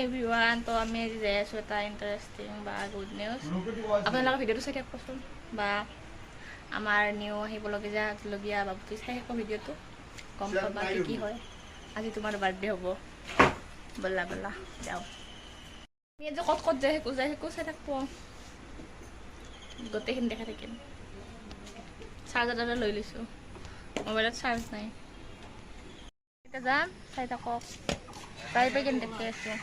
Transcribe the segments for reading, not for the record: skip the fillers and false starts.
Everyone তো আমি আজি যাই আছোঁ এটা ইণ্টাৰেষ্টিং বা গুড নিউজ আপোনালোকৰ ভিডিঅ'টো চাই থাককচোন বা আমাৰ নিউ আহিবলগীয়া বাবুটি চাই থাকক ভিডিঅ'টো গম পাবা কি হয় আজি তোমাৰ বাৰ্থডে হ'ব বলা বলা যাওঁ আমি যে ক'ত যাই থাকোঁ চাই থাকব গোটেইখিনি দেখাই থাকিম চাৰ্জাৰডালে লৈ লৈছোঁ মোবাইলত চাৰ্জ নাই এতিয়া যাম চাই থাকক তাই পাই কেনে দেখি আছোঁ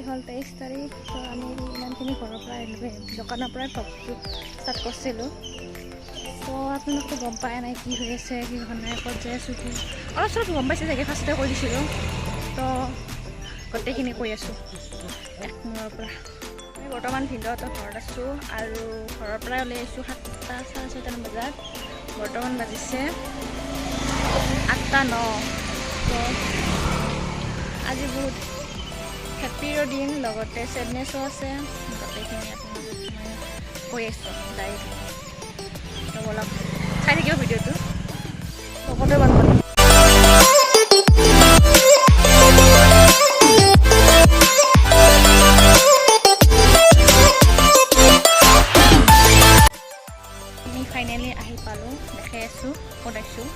হ'ল 23 তাৰিখ তো আমি ইমানখিনি ঘৰৰ পৰা দোকানৰ পৰাই ভ্লগটো ষ্টাৰ্ট কৰিছিলোঁ তো আপোনালোকে গম পাই নাই কি হৈ আছে কি হোৱা নাই ক'ত যাই আছোঁ কি অলপ চলপ গম পাইছে চাগে ফাৰ্ষ্টতে কৈ দিছিলোঁ তো গোটেইখিনি কৈ আছোঁ এক মূৰৰ পৰা আমি বৰ্তমান ভিনদেউহঁতৰ ঘৰত আছোঁ আৰু ঘৰৰ পৰাই ওলাই আহিছোঁ 7টা 6:30 বজাত বৰ্তমান বাজিছে 8:09 তো আজি বহুত হেপ্পিৰো দিন লগতে ছেডনেছো আছে গোটেইখিনি আপোনালোকক মই কৈ আছোঁ ডাইৰেক্ট তো অলপ চাই থাকিব ভিডিঅ'টো লগতে বান্ধ আমি ফাইনেলি আহি পালোঁ দেখাই আছোঁ ক'ত আছোঁ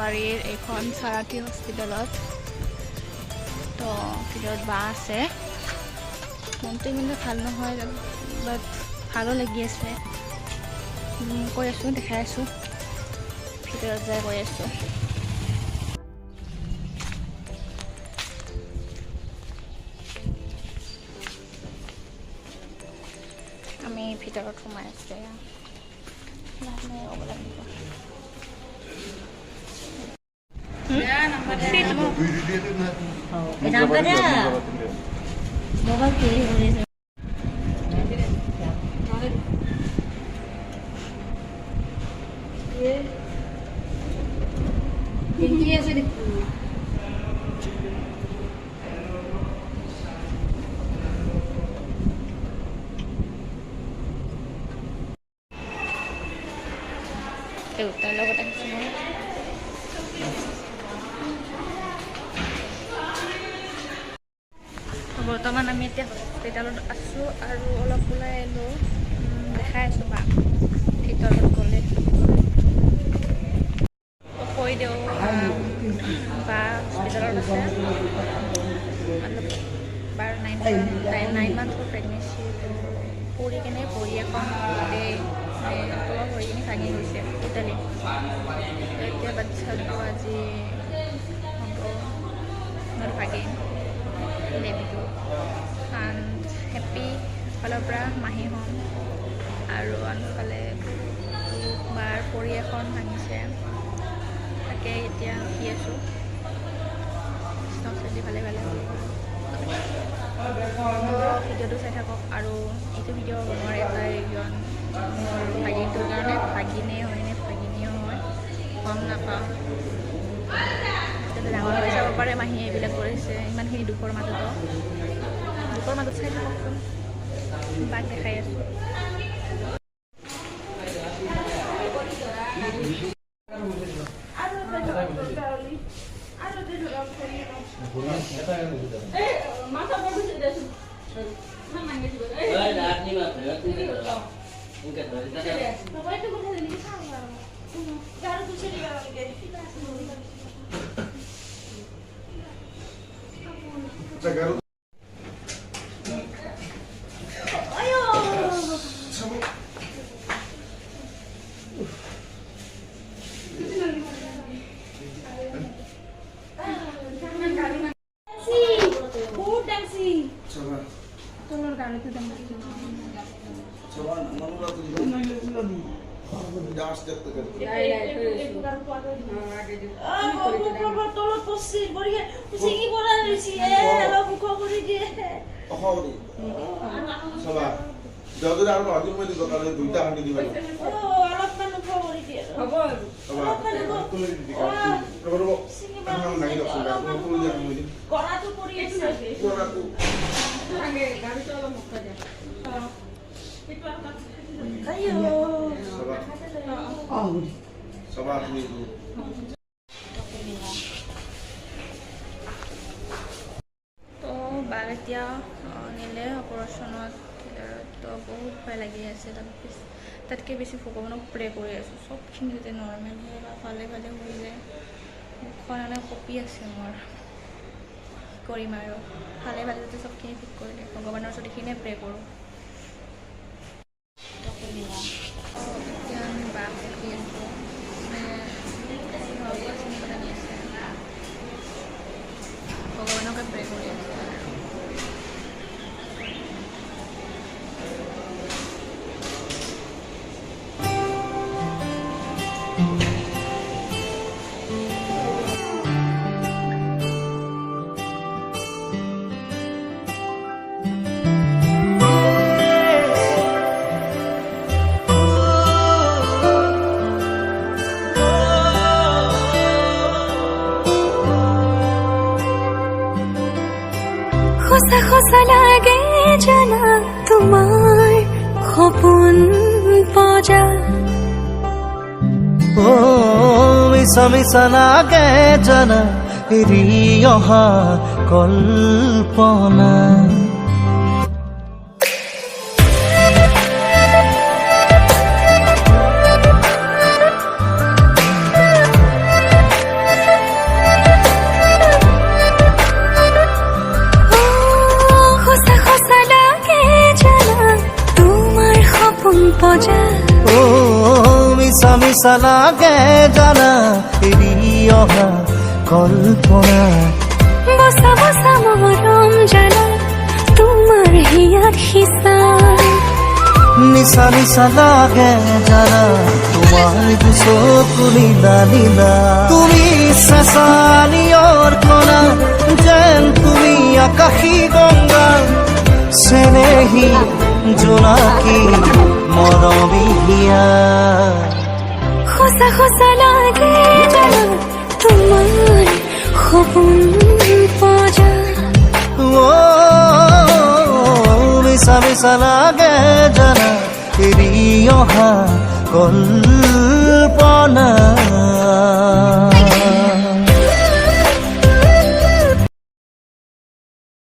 বাৰীৰ এইখন চাৰাঠি হস্পিটেলত তো ভিতৰত বা আছে মনটো ইমান ভাল নহয় বাট ভালো লাগি আছে কৈ আছোঁ দেখাই আছোঁ ভিতৰত যাই কৈ আছোঁ আমি ভিতৰত সোমাই আছোঁ হ'ব লাগিব দেউতাৰ লগত আহিছোঁ মই বৰ্তমান আমি এতিয়া হস্পিটেলত আছোঁ আৰু অলপ ওলাই আহিলোঁ দেখাই আছোঁ বা ভিতৰত গ'লে কৈ দিওঁ বা হস্পিটেলত আছে বাৰ 9 মান্থৰ প্ৰেগনেঞ্চি পৰি কেনে ভৰি এখন গোটেই তলৰ ভৰিখিনি ভাঙি গৈছে টোটেলি এতিয়া বাচ্চাটো আজি মোৰ ভাগিন বেবীটো এণ্ড হেপ্পী ফালৰ পৰা মাহী হ'ম আৰু আনফালে বাৰ ভৰি এখন ভাঙিছে তাকে এতিয়া ৰখি আছোঁ চলি ভালে ভালে ভিডিঅ'টো চাই থাকক আৰু এইটো ভিডিঅ' বনোৱাৰ এটা ৰিজন মোৰ ভাগিনটোৰ কাৰণে ভাগিনেই হয় নে ভাগিনীও হয় গম নাপাওঁ ডাঙৰ হৈ যাব পাৰে মাহীয়ে এইবিলাক কৰিছে ইমানখিনি দুখৰ মাজতো চাই থাককচোন বাক দেখাই আছোঁ। তো বাক এতিয়া নিলে অপাৰেশ্যনত, তো বহুত ভয় লাগি আছে। তাতকৈ বেছি ভগৱানক প্ৰে কৰি আছোঁ চবখিনি যাতে নৰ্মেল হয় বা ভালে ভালে হৈ যায়। মুখখন এনে কঁপি আছে মোৰ, কি কৰিম আৰু ভালে ভালে যাতে চবখিনি ঠিক কৰি দিয়ে, ভগৱানৰ ওচৰত এইখিনিয়ে প্ৰে কৰোঁ। এতিয়া আমি বাক দেখি আছোঁ, ভগৱানকে প্ৰে কৰি আছোঁ। সঁচা সঁচা লাগে জানা তোমাৰ সপোন পজা, মিছা মিছা লাগে জানা এৰি অহা কল্পনা। মিছা মিছা লাগে জানা এৰি অহা কল্পনা। বসা বসা মৰম জানা তোমাৰ হিয়াত হিচা, নিচা নিচা লাগে জানা তোমাৰ দুচকু নীলা নীলা। তুমি চেঁচানিয়ৰ কণা যেন তুমি আকাশী গংগা, চেনেহী জোনাকী মৰমী হিয়া। সঁচা সঁচা লাগে জানা তোমাৰ সপোন পজা, মিছা মিছা লাগে জানা এৰি অহা কল্পনা।